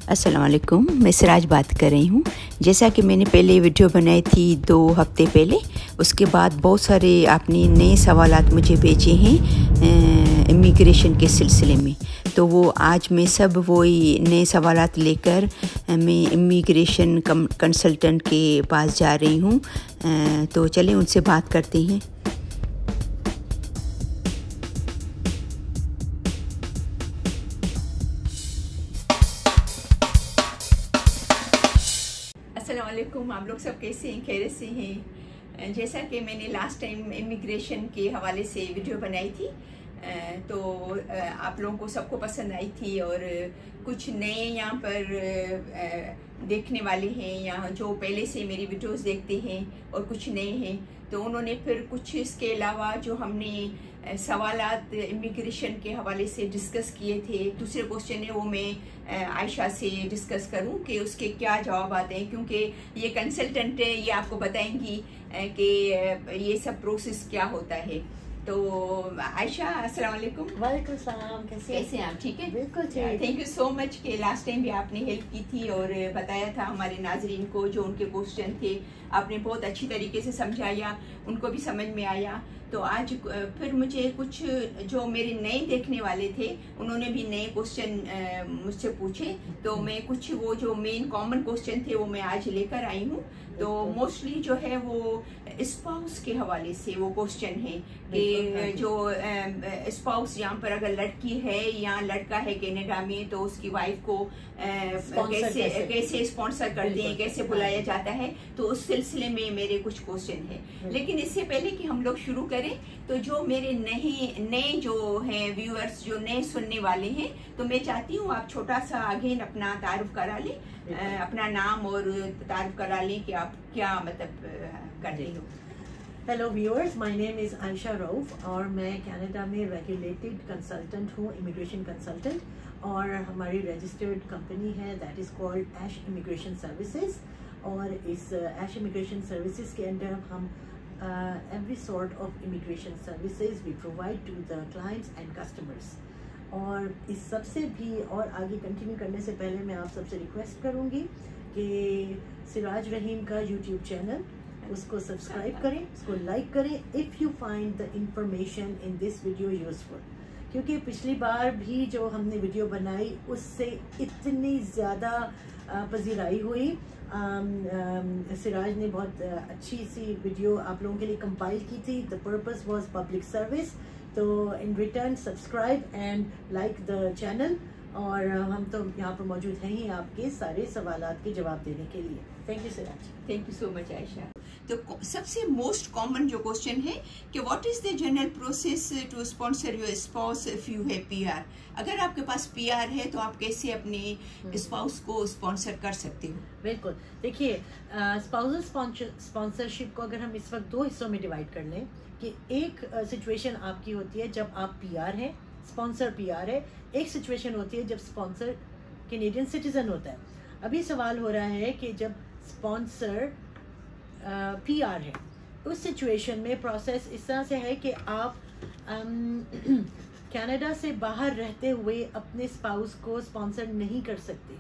अस्सलाम वालेकुम, मैं सिराज बात कर रही हूँ। जैसा कि मैंने पहले वीडियो बनाई थी 2 हफ्ते पहले, उसके बाद बहुत सारे आपने नए सवालात मुझे भेजे हैं इमिग्रेशन के सिलसिले में। तो वो आज मैं सब वही नए सवालात लेकर मैं इमिग्रेशन कंसल्टेंट के पास जा रही हूँ। तो चलें उनसे बात करते हैं। अस्सलामुअलैकुम, आप लोग सब कैसे हैं? खैरियत से हैं? जैसा कि मैंने लास्ट टाइम इमिग्रेशन के हवाले से वीडियो बनाई थी तो आप लोगों को सबको पसंद आई थी और कुछ नए यहाँ पर देखने वाले हैं या जो पहले से मेरी वीडियोस देखते हैं और कुछ नए हैं, तो उन्होंने फिर कुछ इसके अलावा जो हमने सवालात इमिग्रेशन के हवाले से डिस्कस किए थे, दूसरे क्वेश्चन है वो मैं आयशा से डिस्कस करूं कि उसके क्या जवाब आते हैं, क्योंकि ये कंसल्टेंट है, ये आपको बताएंगी कि ये सब प्रोसेस क्या होता है। तो आयशा, अस्सलाम वालेकुम। वालेकुम सलाम। कैसे हैं आप? ठीक है, बिल्कुल ठीक। थैंक यू सो मच कि लास्ट टाइम भी आपने हेल्प की थी और बताया था हमारे नाजरीन को जो उनके क्वेश्चन थे, आपने बहुत अच्छी तरीके से समझाया, उनको भी समझ में आया। तो आज फिर मुझे कुछ जो मेरे नए देखने वाले थे उन्होंने भी नए क्वेश्चन मुझसे पूछे, तो मैं कुछ वो जो मेन कॉमन क्वेश्चन थे वो मैं आज लेकर आई हूँ। तो मोस्टली जो है वो स्पाउस के हवाले से वो क्वेश्चन है कि जो स्पाउस यहाँ पर अगर लड़की है या लड़का है कनाडा में, तो उसकी वाइफ को कैसे स्पॉन्सर करते हैं, कैसे बुलाया जाता है, तो उस सिलसिले में मेरे कुछ क्वेश्चन है। लेकिन इससे पहले कि हम लोग शुरू करें, तो जो मेरे नए जो हैं व्यूअर्स, जो नए सुनने वाले हैं, तो मैं चाहती हूँ आप छोटा सा अगेन अपना तारुफ करा लें, अपना नाम और तारुफ करा लें कि आप क्या मतलब करते हो। Hello viewers, my name is Ayesha Rauf और मैं कनाडा में रेगुलेटेड कंसल्टेंट हूँ, इमिग्रेशन कंसल्टेंट, और हमारी रजिस्टर्ड कंपनी है that is called Ash immigration services. और इस ऐश इमिग्रेशन सर्विसेज के अंडर हम every sort of immigration services we provide to the clients and customers। और इस सबसे भी और आगे कंटिन्यू करने से पहले मैं आप सबसे रिक्वेस्ट करूँगी कि सिराज रहीम का यूट्यूब चैनल, उसको सब्सक्राइब करें, उसको लाइक करें if you find the information in this video useful. क्योंकि पिछली बार भी जो हमने वीडियो बनाई उससे इतनी ज़्यादा पजीराई हुई। सिराज ने बहुत अच्छी सी वीडियो आप लोगों के लिए कंपाइल की थी। The purpose was public service. तो in return subscribe and like the channel. और हम तो यहाँ पर मौजूद हैं ही आपके सारे सवालात के जवाब देने के लिए। Thank you Siraj. Thank you so much Ayesha. तो सबसे मोस्ट कॉमन जो क्वेश्चन है कि what is the general process to sponsor your spouse if you have PR. अगर आपके पास पीआर है तो आप कैसे अपने स्पाउस को स्पॉन्सर कर सकते हो? बिल्कुल, देखिए स्पाउसल स्पॉन्सरशिप को अगर हम इस वक्त 2 हिस्सों में डिवाइड कर लें कि एक सिचुएशन आपकी होती है जब आप पीआर हैं, स्पॉन्सर पीआर है। एक सिचुएशन होती है जब स्पॉन्सर कैनेडियन सिटीजन होता है। अभी सवाल हो रहा है कि जब स्पॉन्सर पीआर है, उस सिचुएशन में प्रोसेस इस तरह से है कि आप कनाडा से बाहर रहते हुए अपने स्पाउस को स्पॉन्सर नहीं कर सकते।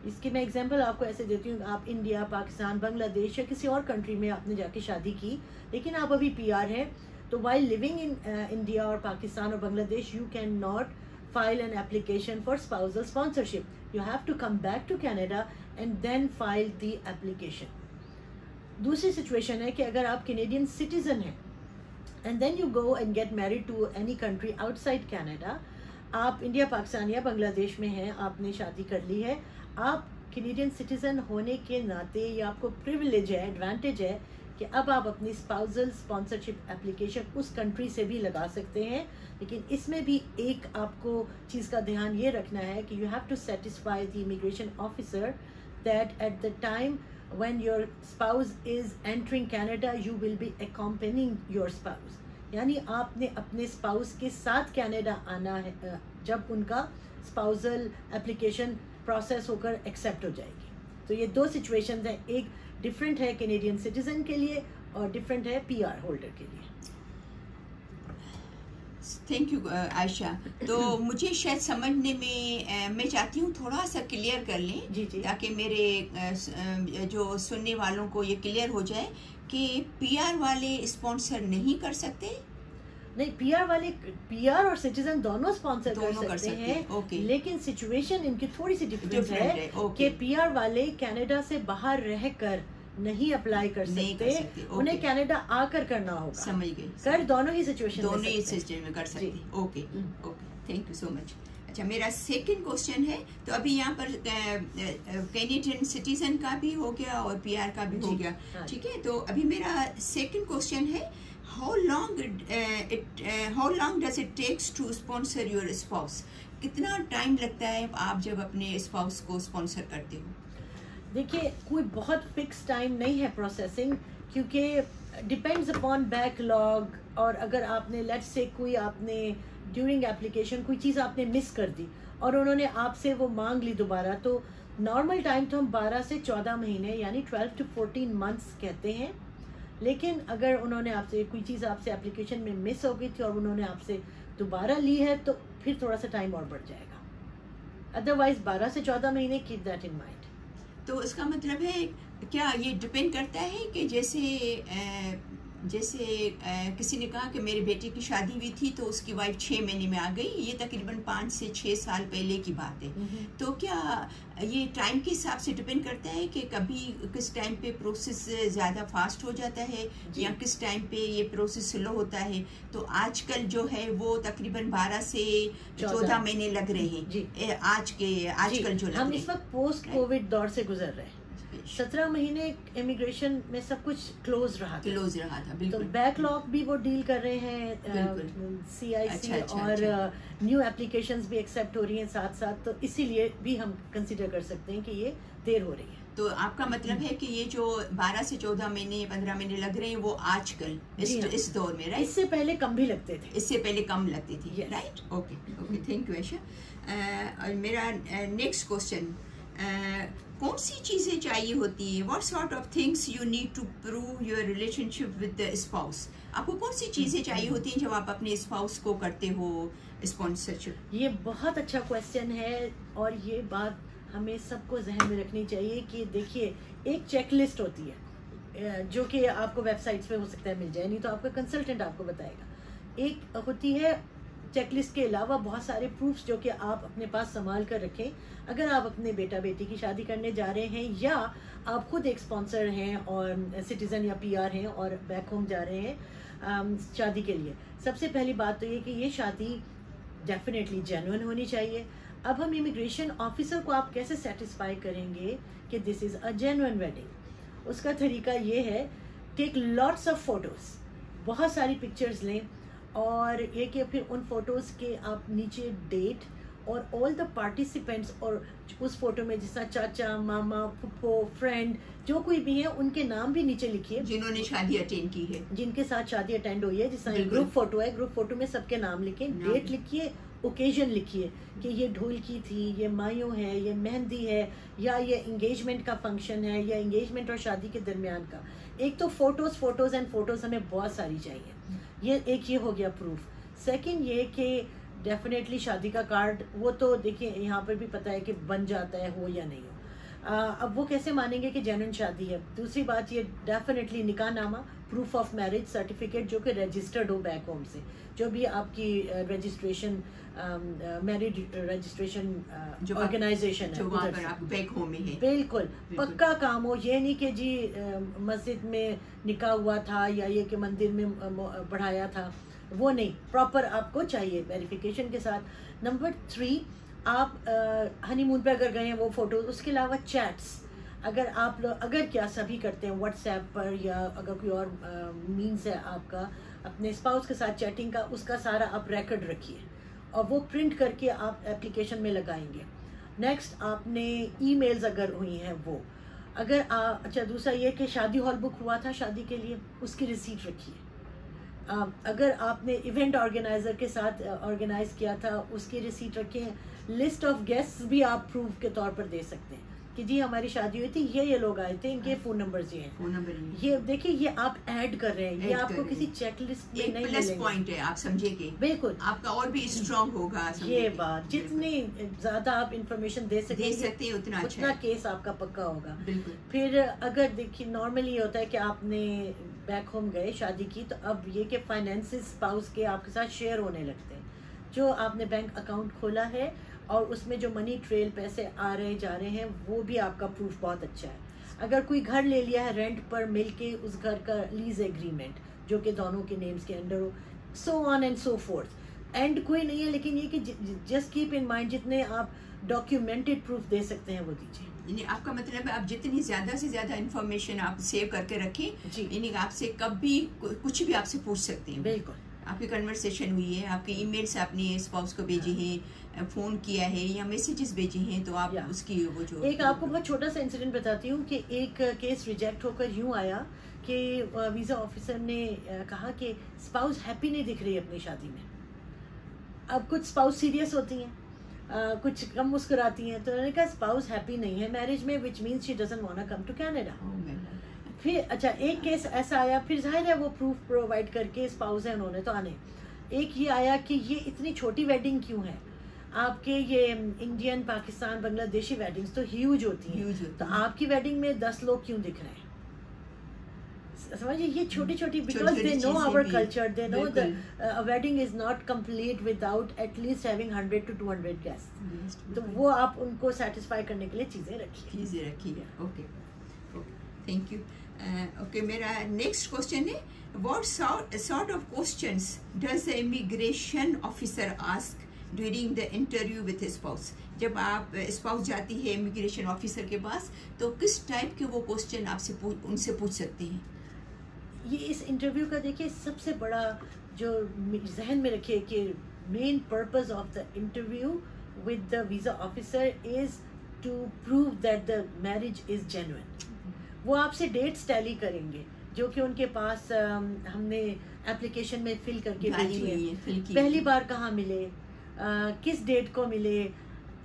इसकी मैं एग्जांपल आपको ऐसे देती हूँ, आप इंडिया, पाकिस्तान, बांग्लादेश या किसी और कंट्री में आपने जाके शादी की, लेकिन आप अभी पीआर हैं, तो वाइल लिविंग इन इंडिया और पाकिस्तान और Bangladesh you can not file an application for spousal sponsorship. You have to come back to Canada and then file the application. दूसरी सिचुएशन है कि अगर आप कैनेडियन सिटीजन हैं and then you go and get married to any country outside Canada, आप India, Pakistan या बांग्लादेश में हैं, आपने शादी कर ली है, आप कैनेडियन सिटीजन होने के नाते ये आपको प्रिविलेज है, एडवांटेज है कि अब आप अपनी स्पाउसल स्पॉन्सरशिप एप्लीकेशन उस कंट्री से भी लगा सकते हैं। लेकिन इसमें भी एक आपको चीज़ का ध्यान ये रखना है कि you have to satisfy the immigration officer that at the time when your spouse is entering Canada you will be accompanying your spouse. यानी आपने अपने स्पाउस के साथ कनाडा आना है जब उनका स्पाउसल एप्लीकेशन प्रोसेस होकर एक्सेप्ट हो जाएगी। तो ये 2 सिचुएशंस हैं, एक डिफरेंट है कैनेडियन सिटीजन के लिए और डिफरेंट है पीआर होल्डर के लिए। Thank you Ayesha. तो मुझे शायद समझने में मैं चाहती हूँ थोड़ा सा क्लियर कर लें जी जी। ताकि मेरे जो सुनने वालों को ये क्लियर हो जाए कि पीआर वाले स्पॉन्सर नहीं कर सकते। नहीं, पीआर वाले, पीआर और सिटीजन दोनों स्पॉन्सर कर सकते हैं। ओके। लेकिन सिचुएशन इनकी थोड़ी सी डिफरेंट है ओके। कि पीआर वाले कनाडा से बाहर रहकर नहीं अप्लाई कर सकते, उन्हें कनाडा आकर करना होगा। समझ गई। कर दोनों ही सिचुएशन में कर सकते। Okay okay, thank you so much. अच्छा, मेरा सेकंड क्वेश्चन है, तो अभी यहाँ पर कैनेडियन सिटीजन का भी हो गया और पीआर का भी हो गया, ठीक है। तो अभी मेरा सेकंड क्वेश्चन है, how long does it takes to sponsor your spouse? कितना टाइम लगता है आप जब अपने स्पाउस को स्पॉन्सर करते हो? देखिए, कोई बहुत फिक्स टाइम नहीं है प्रोसेसिंग, क्योंकि डिपेंड्स अपॉन बैकलॉग। और अगर आपने लेट्स से कोई आपने ड्यूरिंग एप्लीकेशन कोई चीज़ आपने मिस कर दी और उन्होंने आपसे वो मांग ली दोबारा, तो नॉर्मल टाइम तो हम 12 से 14 महीने यानी 12 to 14 मंथ्स कहते हैं। लेकिन अगर उन्होंने आपसे कोई चीज़ आपसे एप्लीकेशन में मिस हो गई थी और उन्होंने आपसे दोबारा ली है, तो फिर थोड़ा सा टाइम और बढ़ जाएगा। अदरवाइज 12 से 14 महीने, कीप दैट इन माइंड। तो इसका मतलब है क्या ये डिपेंड करता है कि जैसे किसी ने कहा कि मेरे बेटे की शादी हुई थी तो उसकी वाइफ 6 महीने में आ गई, ये तकरीबन 5 से 6 साल पहले की बात है, तो क्या ये टाइम के हिसाब से डिपेंड करता है कि कभी किस टाइम पे प्रोसेस ज़्यादा फास्ट हो जाता है या किस टाइम पे ये प्रोसेस स्लो होता है? तो आजकल जो है वो तकरीबन 12 से 14 महीने लग रहे हैं आजकल जो हम इस वक्त पोस्ट कोविड दौर से गुजर रहे हैं। 17 महीने इमिग्रेशन में सब कुछ क्लोज रहा था बिल्कुल। तो बैकलॉग भी वो डील कर रहे हैं, CIC और न्यू एप्लीकेशंस भी एक्सेप्ट हो रही हैं साथ साथ, तो इसीलिए भी हम कंसीडर कर सकते हैं कि ये देर हो रही है। तो आपका मतलब है कि ये जो 12 से 14 महीने 15 महीने लग रहे हैं वो आजकल इस दौर में, राइट? इससे पहले कम भी लगते थे, इससे पहले कम लगती थी, right? Okay okay, thank you Ayesha. और मेरा नेक्स्ट क्वेश्चन, कौन सी चीज़ें चाहिए होती है? What sort of things you need to prove your relationship with the spouse? आपको कौन सी चीज़ें चाहिए होती हैं जब आप अपने स्पाउस को करते हो स्पॉन्सरशिप? ये बहुत अच्छा क्वेश्चन है और ये बात हमें सबको जहन में रखनी चाहिए कि देखिए, एक चेकलिस्ट होती है जो कि आपको वेबसाइट्स पे हो सकता है मिल जाए, नहीं तो आपका कंसल्टेंट आपको बताएगा। एक होती है चेकलिस्ट के अलावा बहुत सारे प्रूफ्स जो कि आप अपने पास संभाल कर रखें। अगर आप अपने बेटा बेटी की शादी करने जा रहे हैं या आप खुद एक स्पॉन्सर हैं और सिटीज़न या PR हैं और बैक होम जा रहे हैं शादी के लिए, सबसे पहली बात तो ये कि ये शादी डेफिनेटली जेन्युइन होनी चाहिए। अब हम इमिग्रेशन ऑफिसर को आप कैसे सेटिस्फाई करेंगे कि this is a genuine wedding? उसका तरीका ये है, टेक लॉट्स ऑफ फोटोज़, बहुत सारी पिक्चर्स लें और ये कि फिर उन फोटोज़ के आप नीचे डेट और ऑल द पार्टिसिपेंट्स, और उस फोटो में जिस तरह चाचा, मामा, फुप्पो, फ्रेंड जो कोई भी है उनके नाम भी नीचे लिखिए, जिन्होंने शादी अटेंड की है, जिनके साथ शादी अटेंड हुई है। जिस तरह ग्रुप फोटो है, ग्रुप फोटो में सबके नाम लिखें, डेट लिखिए, ओकेजन लिखिए कि ये ढोल की थी, ये मायूं है, ये मेहंदी है, या ये इंगेजमेंट का फंक्शन है, या इंगेजमेंट और शादी के दरमियान का। एक तो फोटोज़ एंड फोटोज़ हमें बहुत सारी चाहिए, ये एक ये हो गया प्रूफ। सेकंड ये कि डेफिनेटली शादी का कार्ड, वो तो देखिए यहाँ पर भी पता है कि बन जाता है, हो या नहीं हो। अब वो कैसे मानेंगे कि जेन्युइन शादी है? दूसरी बात ये डेफिनेटली निकाहनामा, प्रूफ ऑफ मैरिज सर्टिफिकेट जो कि रजिस्टर्ड हो बैक होम से, जो भी आपकी रजिस्ट्रेशन मैरिज रजिस्ट्रेशन ऑर्गेनाइजेशन है वहाँ पर आप बैक होम में है, बिल्कुल पक्का काम हो। ये नहीं कि जी मस्जिद में निकाह हुआ था या ये कि मंदिर में बढ़ाया था, वो नहीं, प्रॉपर आपको चाहिए वेरिफिकेशन के साथ। नंबर 3, आप हनीमून पे अगर गए हैं वो फोटो, उसके अलावा चैट्स, अगर आप लोग अगर क्या सभी करते हैं व्हाट्सएप पर या अगर कोई और मीन्स है आपका अपने स्पाउस के साथ चैटिंग का, उसका सारा आप रिकॉर्ड रखिए और वो प्रिंट करके आप एप्लीकेशन में लगाएंगे। नेक्स्ट, आपने ईमेल्स अगर हुई हैं वो, अगर अच्छा दूसरा ये कि शादी हॉल बुक हुआ था शादी के लिए, उसकी रिसीट रखिए। अगर आपने इवेंट ऑर्गेनाइजर के साथ ऑर्गेनाइज किया था, उसकी रिसीट रखें। लिस्ट ऑफ गेस्ट्स भी आप प्रूफ के तौर पर दे सकते हैं कि जी हमारी शादी हुई थी, ये लोग आए थे, इनके फ़ोन नंबर्स ये हैं, फोन नंबर ये देखिए, ये आप ऐड कर रहे हैं, ये आपको किसी चेकलिस्ट में नहीं प्लस मिलेंगे। पॉइंट है, आप समझेंगे, बिल्कुल आपका और भी स्ट्रांग होगा। ये बात, जितनी ज्यादा आप इंफॉर्मेशन दे सकते हैं उतना अच्छा उतना केस आपका पक्का होगा। बिल्कुल। फिर अगर देखिए नॉर्मली ये होता है कि आपने बैक होम गए, शादी की, तो अब ये कि फाइनेंसेस स्पाउस के आपके साथ शेयर होने लगते हैं। जो आपने बैंक अकाउंट खोला है और उसमें जो मनी ट्रेल पैसे आ रहे जा रहे हैं, वो भी आपका प्रूफ बहुत अच्छा है। अगर कोई घर ले लिया है रेंट पर मिलके, उस घर का लीज एग्रीमेंट जो कि दोनों के नेम्स के अंडर हो, so on and so fourth. And कोई नहीं है, लेकिन ये कि जस्ट कीप इन माइंड जितने आप डॉक्यूमेंटेड प्रूफ दे सकते हैं वो दीजिए। यानी आपका मतलब है आप जितनी ज्यादा से ज्यादा इन्फॉर्मेशन आप सेव करके रखें, यानी आपसे कभी कुछ भी आपसे पूछ सकते हैं। बिल्कुल। आपकी कन्वर्सेशन हुई है, आपके ईमेल्स आपने स्पाउस को भेजे हैं, फोन किया है या मैसेजेस भेजे हैं, तो आप उसकी वो जो एक आपको बहुत छोटा सा इंसिडेंट बताती हूँ कि एक केस रिजेक्ट होकर यूँ आया कि वीज़ा ऑफिसर ने कहा कि स्पाउस हैप्पी नहीं दिख रही अपनी शादी में। अब कुछ स्पाउस सीरियस होती हैं, कुछ कम मुस्कुराती हैं, तो उन्होंने कहा स्पाउस हैप्पी नहीं है मैरिज में, which means she doesn't want to come to Canada. फिर अच्छा एक केस ऐसा आया, फिर जाहिर है वो प्रूफ प्रोवाइड करके स्पाउस है उन्होंने तो आने। एक ये आया कि ये इतनी छोटी वेडिंग क्यों है, आपके ये इंडियन, पाकिस्तान, बांग्लादेशी वेडिंग्स तो ह्यूज होती हैं, तो आपकी वेडिंग में 10 लोग क्यों दिख रहे हैं? समझिए, ये छोटी छोटी, because they know our culture, they know the wedding is not complete without at least having 100 to 200 guest. तो वो आप उनको सेटिस्फाई करने के लिए चीजें रखिए। Okay, thank you. ओके, मेरा नेक्स्ट क्वेश्चन है, what sort of questions does the immigration officer ask during the interview with spouse? जब आप स्पाउस जाती है इमिग्रेशन ऑफिसर के पास, तो किस टाइप के वो क्वेश्चन आपसे उनसे पूछ सकते हैं? ये इस इंटरव्यू का देखिए सबसे बड़ा जो जहन में रखिए कि main purpose of the interview with the visa officer is to prove that the marriage is genuine. वो आपसे डेट्स टैली करेंगे जो कि उनके पास हमने एप्लीकेशन में फिल करके भेजी है। पहली बार कहाँ मिले, किस डेट को मिले,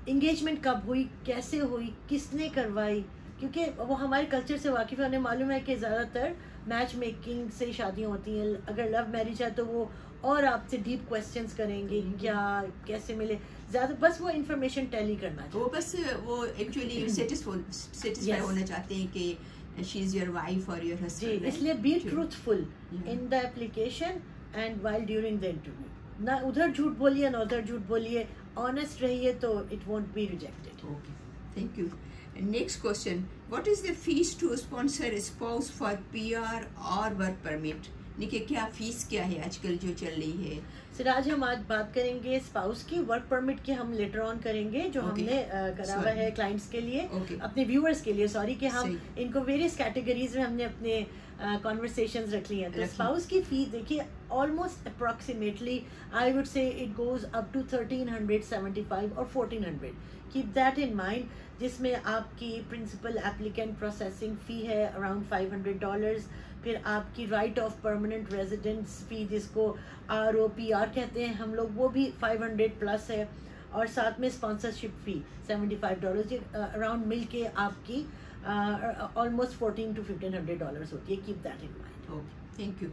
इंगेजमेंट कब हुई, कैसे हुई, किसने करवाई, क्योंकि वो हमारे कल्चर से वाकिफ़ है, उन्हें मालूम है कि ज़्यादातर मैच मेकिंग से शादियाँ होती हैं। अगर लव मैरिज है तो वो और आपसे डीप क्वेश्चंस करेंगे, क्या कैसे मिले, ज़्यादा बस वो इन्फॉर्मेशन टैली करना चाहिए। वो बस वो एक्चुअली सेटिस्फाई होना चाहते हैं कि शी इज़ योर वाइफ और योर हस्बैंड। इसलिए be truthful in the application and while during the interview. ना उधर झूठ बोलिए ना उधर झूठ बोलिए, ऑनेस्ट रहिए तो it won't be rejected. Okay, thank you. Next question, what is the fees to sponsor a spouse for PR or work permit? देखिए क्या फीस क्या है आजकल जो चल रही है? सिराज, हम आज बात करेंगे स्पाउस की, वर्क परमिट की हम लेटर ऑन करेंगे, जो हमने करा हुआ है क्लाइंट्स के लिए, अपने व्यूअर्स के लिए, सॉरी, कि हम इनको वेरियस कैटेगरीज में हमने अपने कॉन्वर्सेशंस रख ली हैं। तो स्पाउस की फी देखिए almost approximately I would say it goes up to 1375 और 1400। कीप दैट इन माइंड, जिसमें आपकी प्रिंसिपल एप्लीकेंट प्रोसेसिंग फ़ी है अराउंड $500, फिर आपकी राइट ऑफ परमानेंट रेजिडेंस फ़ी जिसको ROPR कहते हैं हम लोग, वो भी 500 प्लस है, और साथ में स्पॉन्सरशिप फ़ी $75, ये अराउंड मिल के आपकी ऑलमोस्ट $1400 to $1500 होती है। Keep that in mind. Okay, thank you.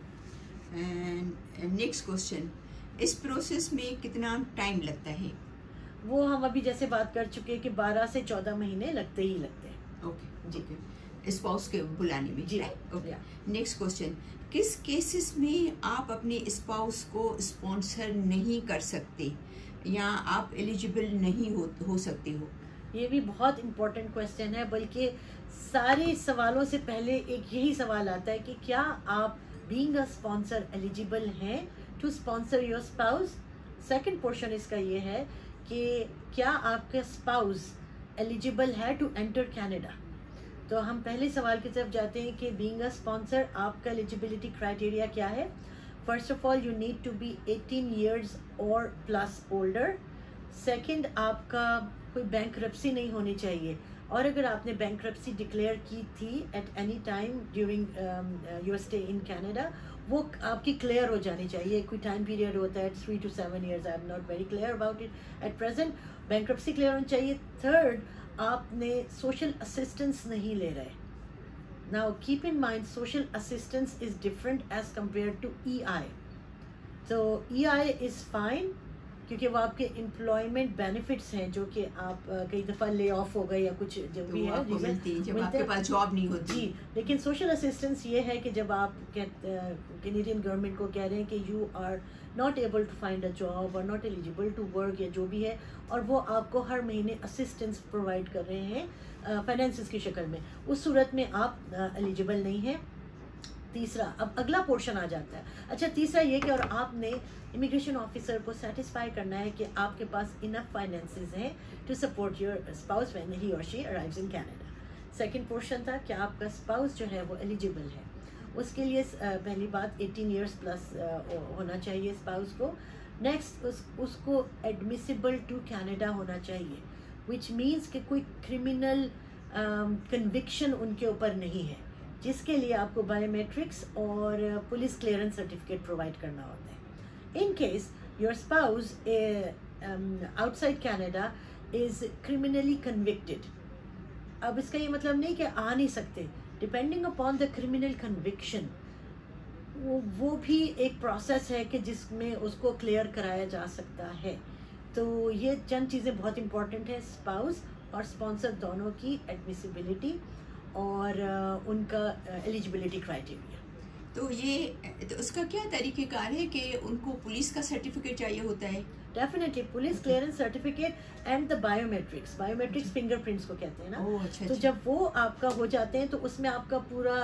And next question, इस प्रोसेस में कितना टाइम लगता है? वो हम अभी जैसे बात कर चुके हैं कि 12 से 14 महीने लगते ही लगते हैं। ओके जी, स्पाउस के बुलाने में जी। ओके, नेक्स्ट क्वेश्चन, किस केसेस में आप अपने स्पाउस को स्पॉन्सर नहीं कर सकते या आप एलिजिबल नहीं हो सकते हो? ये भी बहुत इम्पोर्टेंट क्वेश्चन है, बल्कि सारे सवालों से पहले एक यही सवाल आता है कि क्या आप बीइंग अ स्पॉन्सर एलिजिबल हैं to sponsor your spouse. Second portion इसका ये है कि क्या आपका स्पाउस एलिजिबल है टू एंटर कनाडा। तो हम पहले सवाल की तरफ जाते हैं कि बीइंग अ स्पॉन्सर आपका एलिजिबिलिटी क्राइटेरिया क्या है। First of all, you need to be 18 years और प्लस ओल्डर। सेकंड, आपका कोई बैंक्रप्सी नहीं होनी चाहिए, और अगर आपने बैंक्रप्सी डिक्लेयर की थी at any time during your stay in Canada, वो आपकी क्लियर हो जानी चाहिए। कोई टाइम पीरियड होता है 3 to 7 years, I am not very clear about it at present. Bankruptcy clear होनी चाहिए। थर्ड, आपने सोशल असिस्टेंस नहीं ले रहे। Now keep in mind social assistance is different as compare to EI। तो EI इज़ फाइन क्योंकि वो आपके एम्प्लॉयमेंट बेनिफिट्स हैं जो कि आप कई दफ़ा ले ऑफ हो गए या कुछ जो भी है जब आपके पास जॉब नहीं होती जी। लेकिन सोशल असिस्टेंस ये है कि जब आप कैनेडियन गवर्नमेंट को कह रहे हैं कि you are not able to find a job और नॉट एलिजिबल टू वर्क या जो भी है, और वो आपको हर महीने असिस्टेंस प्रोवाइड कर रहे हैं फाइनेंसेस की शक्ल में, उस सूरत में आप एलिजिबल नहीं हैं। तीसरा, अब अगला पोर्शन आ जाता है। अच्छा, तीसरा ये कि और आपने इमिग्रेशन ऑफिसर को सेटिस्फाई करना है कि आपके पास इनफ फाइनेंसेस हैं to support your spouse when he or she arrives in Canada. Second portion था कि आपका स्पाउस जो है वो एलिजिबल है। उसके लिए पहली बात 18 ईयर्स प्लस होना चाहिए स्पाउस को। नेक्स्ट, उसको एडमिसिबल टू कनाडा होना चाहिए, विच मीन्स कि कोई क्रिमिनल कन्विक्शन उनके ऊपर नहीं है, जिसके लिए आपको बायोमेट्रिक्स और पुलिस क्लियरेंस सर्टिफिकेट प्रोवाइड करना होता है। In case your spouse outside Canada is criminally convicted, अब इसका ये मतलब नहीं कि आ नहीं सकते, depending upon the criminal conviction वो भी एक प्रोसेस है कि जिसमें उसको क्लियर कराया जा सकता है। तो ये चंद चीज़ें बहुत इंपॉर्टेंट है, स्पाउस और स्पॉन्सर दोनों की एडमिसिबिलिटी और उनका एलिजिबिलिटी क्राइटेरिया। तो उसका क्या तरीक़ेकार है कि उनको पुलिस का सर्टिफिकेट चाहिए होता है? Definitely police clearance certificate and the biometrics fingerprints को कहते हैं ना। तो जब वो आपका हो जाते हैं तो उसमें आपका पूरा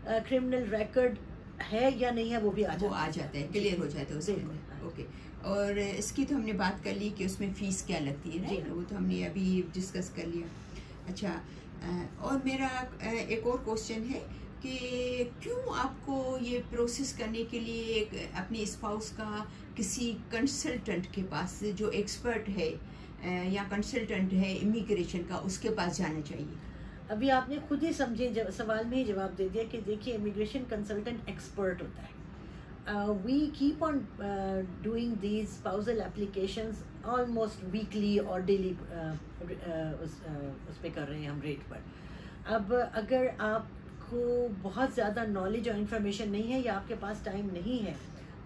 क्रिमिनल रिकॉर्ड है या नहीं है वो भी आ जाता है, क्लियर हो जाता है उसमें। ओके, और इसकी तो हमने बात कर ली कि उसमें फ़ीस क्या लगती है, राइट? वो तो हमने अभी डिस्कस कर लिया। अच्छा, और मेरा एक और क्वेश्चन है कि क्यों आपको ये प्रोसेस करने के लिए अपने स्पाउस का किसी कंसल्टेंट के पास, जो एक्सपर्ट है या कंसल्टेंट है इमिग्रेशन का, उसके पास जाना चाहिए? अभी आपने खुद ही समझे, सवाल में ही जवाब दे दिया कि देखिए इमिग्रेशन कंसल्टेंट एक्सपर्ट होता है। We keep on doing these spousal applications almost weekly और डेली उस पे कर रहे हैं हम रेट पर। अब अगर आपको बहुत ज़्यादा नॉलेज और इन्फॉर्मेशन नहीं है या आपके पास टाइम नहीं है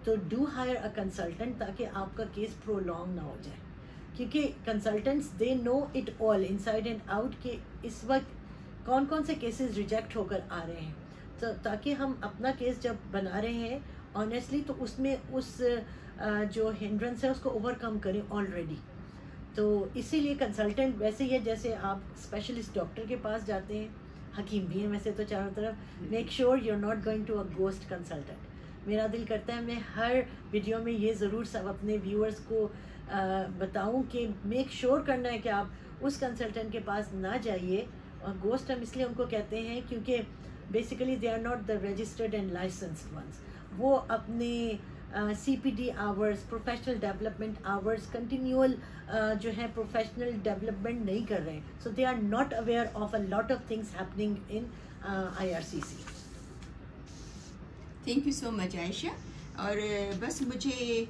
तो डू हायर अ कंसल्टेंट, ताकि आपका केस प्रोलॉन्ग ना हो जाए, क्योंकि consultants they know it all inside and out कि इस वक्त कौन कौन से केसेस रिजेक्ट होकर आ रहे हैं। तो ताकि हम अपना केस जब बना रहे हैं ऑनेस्टली तो उसमें उस जो हिंड्रेंस है उसको ओवरकम करें ऑलरेडी। तो इसीलिए कंसल्टेंट वैसे ही है जैसे आप स्पेशलिस्ट डॉक्टर के पास जाते हैं, हकीम भी हैं वैसे तो चारों तरफ, make sure you are not going to a ghost consultant. मेरा दिल करता है मैं हर वीडियो में ये ज़रूर सब अपने व्यूअर्स को बताऊं कि मेक श्योर करना है कि आप उस कंसल्टेंट के पास ना जाइए। और गोस्ट हम इसलिए उनको कहते हैं क्योंकि basically they are not the registered and licensed ones. वो अपने CPD hours, professional development hours, continual जो है प्रोफेशनल डेवलपमेंट नहीं कर रहे हैं। So they are not aware of a lot of things happening in IRCC। Thank you so much Ayesha. और बस मुझे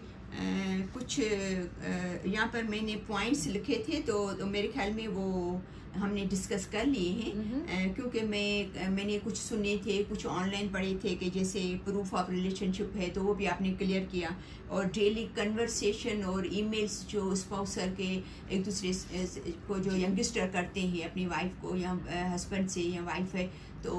कुछ यहाँ पर मैंने पॉइंट्स लिखे थे तो मेरे ख्याल में वो हमने डिस्कस कर लिए हैं, क्योंकि मैंने कुछ सुने थे, कुछ ऑनलाइन पढ़े थे कि जैसे प्रूफ ऑफ रिलेशनशिप है तो वो भी आपने क्लियर किया, और डेली कन्वर्सेशन और ईमेल्स जो स्पाउसर के एक दूसरे को जो यंगस्टर करते हैं अपनी वाइफ को या हस्बैंड से या वाइफ है तो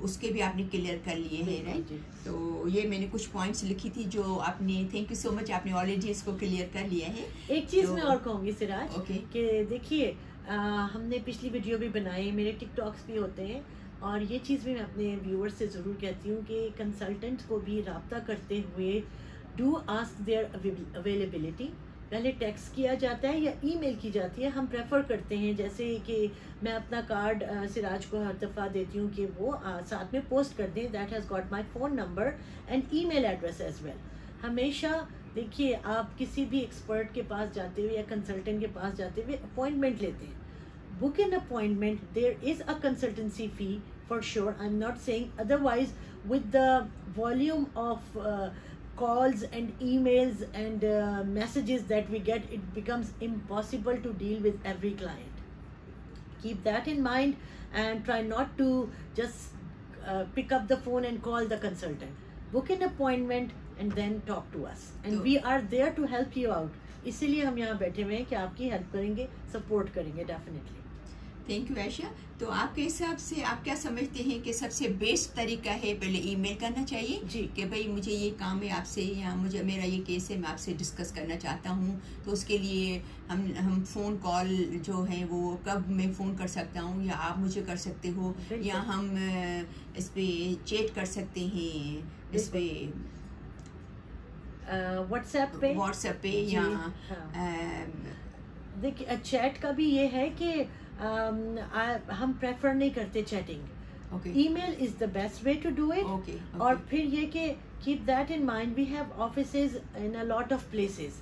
उसके भी आपने क्लियर कर लिए हैं, राइट? तो ये मैंने कुछ पॉइंट्स लिखी थी जो आपने, थैंक यू सो मच, आपने ऑलरेडी इसको क्लियर कर लिया है। एक चीज़ मैं और कहूँगी सिराज, ओके, कि देखिए हमने पिछली वीडियो भी बनाई, मेरे टिकटॉक्स भी होते हैं, और ये चीज़ भी मैं अपने व्यूअर्स से ज़रूर कहती हूँ कि कंसल्टेंट्स को भी रब्ता करते हुए डू आस्क देयर अवेलेबिलिटी। पहले टेक्स्ट किया जाता है या ईमेल की जाती है, हम प्रेफर करते हैं जैसे कि मैं अपना कार्ड सिराज को हर दफ़ा देती हूँ कि वो साथ में पोस्ट कर दें, that has got my phone number and email address as well. हमेशा देखिए आप किसी भी एक्सपर्ट के पास जाते हुए या कंसल्टेंट के पास जाते हुए अपॉइंटमेंट लेते हैं, book an appointment, there is a consultancy fee for sure, I'm not saying otherwise. With the volume of calls and emails and messages that we get, it becomes impossible to deal with every client. keep that in mind and try not to just pick up the phone and call the consultant. Book an appointment and then talk to us, and we are there to help you out. इसीलिए हम यहाँ बैठे हुए हैं कि आपकी help करेंगे, support करेंगे डेफिनेटली। Thank you Ayesha. तो आपके हिसाब से आप क्या समझते हैं कि सबसे बेस्ट तरीका है पहले ईमेल करना चाहिए जी कि भाई मुझे ये काम है आपसे, या मुझे मेरा ये केस है मैं आपसे डिस्कस करना चाहता हूँ, तो उसके लिए हम फ़ोन कॉल जो है वो कब मैं फ़ोन कर सकता हूँ, या आप मुझे कर सकते हो, या हम इस पर चैट कर सकते हैं, इस पर व्हाट्सएप पे या देखिए चैट का भी ये है कि हम प्रेफर नहीं करते chatting. Email is the best way to do it. और फिर ये कि keep that in mind, we have offices in a lot of places,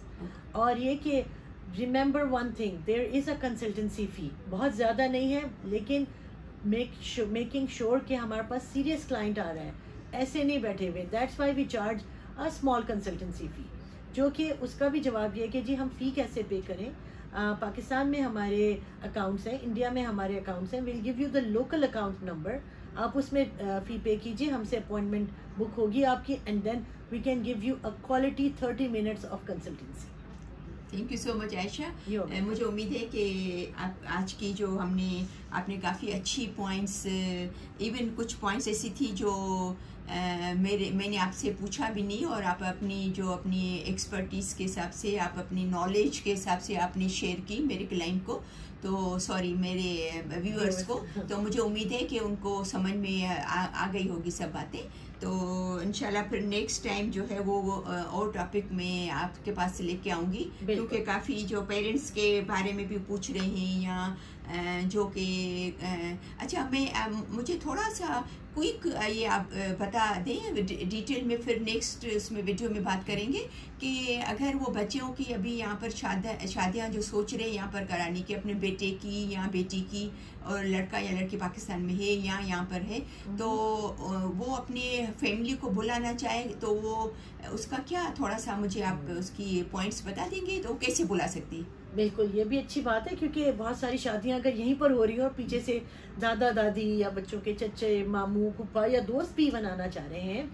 और ये कि remember one thing, there is a consultancy fee, बहुत ज़्यादा नहीं है, लेकिन मेकिंग श्योर कि हमारे पास सीरियस क्लाइंट आ रहा है, ऐसे नहीं बैठे हुए। That's why we charge a small consultancy fee, जो कि उसका भी जवाब ये है कि जी हम फ़ी कैसे पे करें। पाकिस्तान में हमारे अकाउंट्स हैं, इंडिया में हमारे अकाउंट्स हैं, will give you the local account number, आप उसमें फ़ी पे कीजिए, हमसे अपॉइंटमेंट बुक होगी आपकी, and then we can give you a quality 30 minutes of consultancy. Thank you so much Ayesha. मुझे उम्मीद है कि आज की जो आपने काफ़ी अच्छी पॉइंट्स, इवन कुछ पॉइंट्स ऐसी थी जो मैंने आपसे पूछा भी नहीं, और आप अपनी एक्सपर्टीज़ के हिसाब से, आप अपनी नॉलेज के हिसाब से आपने शेयर की मेरे क्लाइंट को, तो सॉरी मेरे व्यूअर्स को। तो मुझे उम्मीद है कि उनको समझ में आ गई होगी सब बातें। तो इंशाल्लाह फिर नेक्स्ट टाइम जो है वो और टॉपिक में आपके पास से लेके आऊँगी, क्योंकि काफ़ी जो पेरेंट्स के बारे में भी पूछ रहे हैं, या जो कि अच्छा मुझे थोड़ा सा क्विक ये आप बता दें डिटेल में, फिर नेक्स्ट उसमें वीडियो में बात करेंगे कि अगर वो बच्चों की अभी यहाँ पर शादियाँ जो सोच रहे हैं यहाँ पर कराने की, अपने बेटे की या बेटी की, और लड़का या लड़की पाकिस्तान में है या यहाँ पर है, तो वो अपने फैमिली को बुलाना चाहे, तो वो उसका क्या थोड़ा सा मुझे आप उसकी पॉइंट्स बता देंगे, तो कैसे बुला सकती है? बिल्कुल, ये भी अच्छी बात है, क्योंकि बहुत सारी शादियां अगर यहीं पर हो रही हो और पीछे से दादा दादी या बच्चों के चचे मामू फूफा या दोस्त भी बनाना चाह रहे हैं,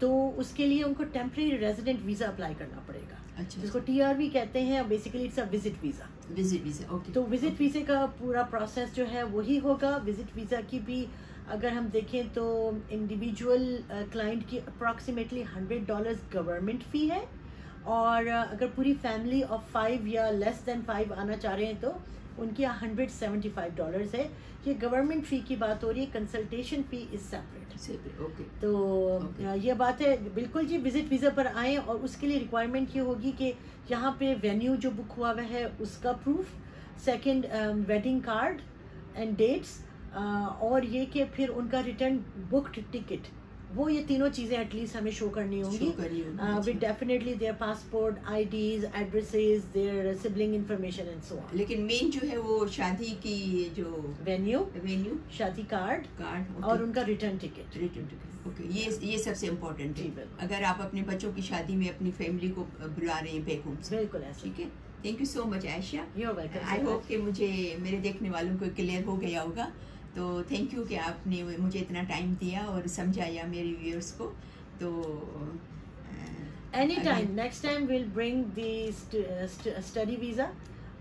तो उसके लिए उनको टेम्परेरी रेजिडेंट वीज़ा अप्लाई करना पड़ेगा। अच्छा, जिसको TRV कहते हैं, basically it's a visit visa. Visit visa, okay. तो विजिट वीज़े का पूरा प्रोसेस जो है वही होगा। विजिट वीज़ा की भी अगर हम देखें तो इंडिविजुअल क्लाइंट की अप्रॉक्सीमेटली $100 गवर्नमेंट फ़ी है, और अगर पूरी फैमिली ऑफ 5 या लेस देन 5 आना चाह रहे हैं तो उनकी $175 है। ये गवर्नमेंट फ़ी की बात हो रही है, consultation fee is separate. Okay. तो ये बात है, बिल्कुल जी विजिट वीज़ा पर आएँ, और उसके लिए रिक्वायरमेंट ये होगी कि यहाँ पे वेन्यू जो बुक हुआ हुआ है उसका proof, second wedding card and dates, और ये कि फिर उनका रिटर्न बुक्ड टिकट, वो ये तीनों चीज़ें एटलीस्ट हमें शो करनी होंगी with definitely their passport, IDs, addresses, their sibling information and so on. लेकिन मेन जो है वो शादी की जो वेन्यू, शादी कार्ड और उनका रिटर्न टिकट। ओके, ये सबसे इम्पोर्टेंट है अगर आप अपने बच्चों की शादी में अपनी फैमिली को बुला रहे हैं बैक होम से। बिल्कुल ऐसा, ठीक है। Thank you so much Ayesha. You are welcome. I hope कि मेरे देखने वालों को क्लियर हो गया होगा। तो थैंक यू कि आपने मुझे इतना टाइम दिया और समझाया मेरे व्यूअर्स को। तो any time, next time will bring the study visa,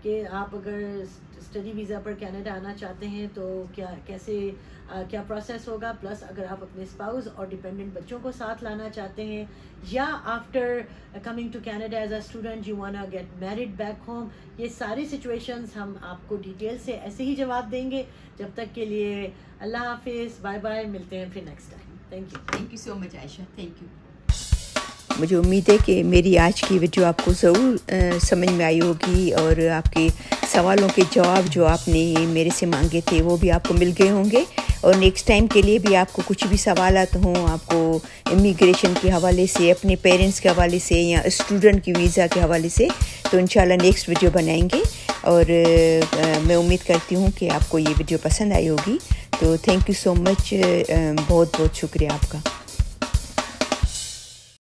कि आप अगर स्टडी वीज़ा पर कनाडा आना चाहते हैं तो क्या प्रोसेस होगा, प्लस अगर आप अपने स्पाउस और डिपेंडेंट बच्चों को साथ लाना चाहते हैं, या after coming to Canada as a student you want to get married back home, ये सारी सिचुएशंस हम आपको डिटेल से ऐसे ही जवाब देंगे। जब तक के लिए अल्लाह हाफिज़, बाय बाय, मिलते हैं फिर next time. Thank you so much Ayesha, thank you. मुझे उम्मीद है कि मेरी आज की वीडियो आपको ज़रूर समझ में आई होगी, और आपके सवालों के जवाब जो आपने मेरे से मांगे थे वो भी आपको मिल गए होंगे। और नेक्स्ट टाइम के लिए भी आपको कुछ भी सवालात हों, आपको इमिग्रेशन के हवाले से, अपने पेरेंट्स के हवाले से, या स्टूडेंट की वीज़ा के हवाले से, तो इंशाल्लाह नेक्स्ट वीडियो बनाएंगे। और मैं उम्मीद करती हूँ कि आपको ये वीडियो पसंद आई होगी। तो थैंक यू सो मच, बहुत बहुत शुक्रिया आपका।